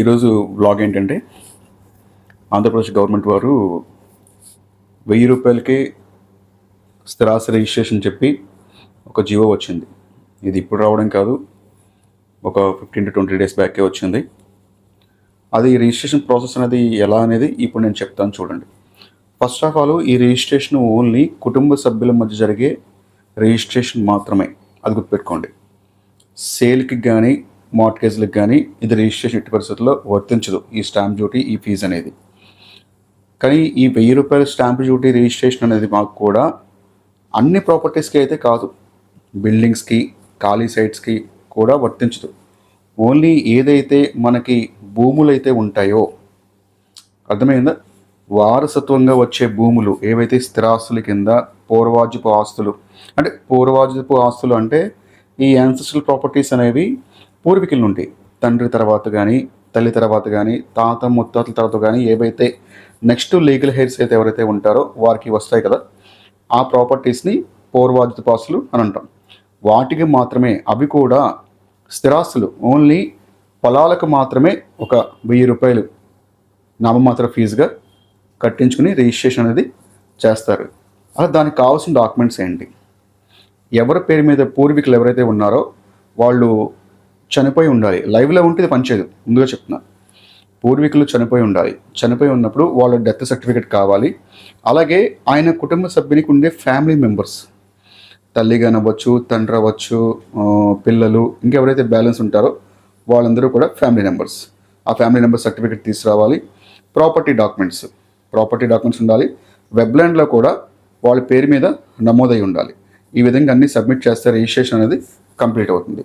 ఈరోజు వ్లాగ్ ఏంటంటే ఆంధ్రప్రదేశ్ గవర్నమెంట్ వారు 1000 రూపాయలకే స్థిరాస్తి రిజిస్ట్రేషన్ చెప్పి ఒక జీవో వచ్చింది. ఇది ఇప్పుడు రావడం కాదు, ఒక 15 to 20 డేస్ బ్యాకే వచ్చింది. అది రిజిస్ట్రేషన్ ప్రాసెస్ అనేది ఎలా అనేది ఇప్పుడు నేను చెప్తాను చూడండి. ఫస్ట్ ఆఫ్ ఆల్ ఈ రిజిస్ట్రేషన్ ఓన్లీ కుటుంబ సభ్యుల మధ్య జరిగే రిజిస్ట్రేషన్ మాత్రమే, అది గుర్తుపెట్టుకోండి. సేల్కి కానీ మార్ట్గేజ్లకు కానీ ఇది రిజిస్ట్రేషన్ ఎట్టి పరిస్థితుల్లో వర్తించదు, ఈ స్టాంప్ డ్యూటీ, ఈ ఫీజు అనేది. కానీ ఈ 1000 రూపాయల స్టాంప్ డ్యూటీ రిజిస్ట్రేషన్ అనేది మాకు కూడా అన్ని ప్రాపర్టీస్కి అయితే కాదు, బిల్డింగ్స్కి, ఖాళీ సైట్స్కి కూడా వర్తించదు. ఓన్లీ ఏదైతే మనకి భూములు అయితే ఉంటాయో, అర్థమైందా, వారసత్వంగా వచ్చే భూములు ఏవైతే స్థిరాస్తుల కింద పూర్వార్జితపు ఆస్తులు, అంటే పూర్వార్జితపు ఆస్తులు అంటే ఈ యాన్సెస్ట్రల్ ప్రాపర్టీస్ అనేవి పూర్వీకులు ఉంటాయి. తండ్రి తర్వాత కానీ, తల్లి తర్వాత కానీ, తాత ముత్తాతల తర్వాత కానీ ఏవైతే నెక్స్ట్ లీగల్ హెయిర్స్ అయితే ఎవరైతే ఉంటారో వారికి వస్తాయి కదా, ఆ ప్రాపర్టీస్ని పూర్వార్జితపు ఆస్తులు అని అంటాం. వాటికి మాత్రమే, అవి కూడా స్థిరాస్తులు, ఓన్లీ పొలాలకు మాత్రమే ఒక 1000 రూపాయలు నామమాత్ర ఫీజుగా కట్టించుకుని రిజిస్ట్రేషన్ అనేది చేస్తారు. అలా దానికి కావాల్సిన డాక్యుమెంట్స్ ఏంటి? ఎవరి పేరు మీద పూర్వీకులు ఎవరైతే ఉన్నారో వాళ్ళు చనిపోయి ఉండాలి. లైవ్లో ఉంటే ఇది పనిచేయదు, ముందుగా చెప్తున్నా. పూర్వీకులు చనిపోయి ఉండాలి. చనిపోయి ఉన్నప్పుడు వాళ్ళ డెత్ సర్టిఫికేట్ కావాలి. అలాగే ఆయన కుటుంబ సభ్యునికి ఉండే ఫ్యామిలీ మెంబర్స్, తల్లి కానవచ్చు, తండ్రి అవ్వచ్చు, పిల్లలు, ఇంకెవరైతే బ్యాలెన్స్ ఉంటారో వాళ్ళందరూ కూడా ఫ్యామిలీ మెంబర్స్. ఆ ఫ్యామిలీ మెంబర్ సర్టిఫికేట్ తీసుకురావాలి. ప్రాపర్టీ డాక్యుమెంట్స్ ఉండాలి. వెబ్లాండ్లో కూడా వాళ్ళ పేరు మీద నమోదై ఉండాలి. ఈ విధంగా అన్నీ సబ్మిట్ చేస్తే రిజిస్ట్రేషన్ అనేది కంప్లీట్ అవుతుంది.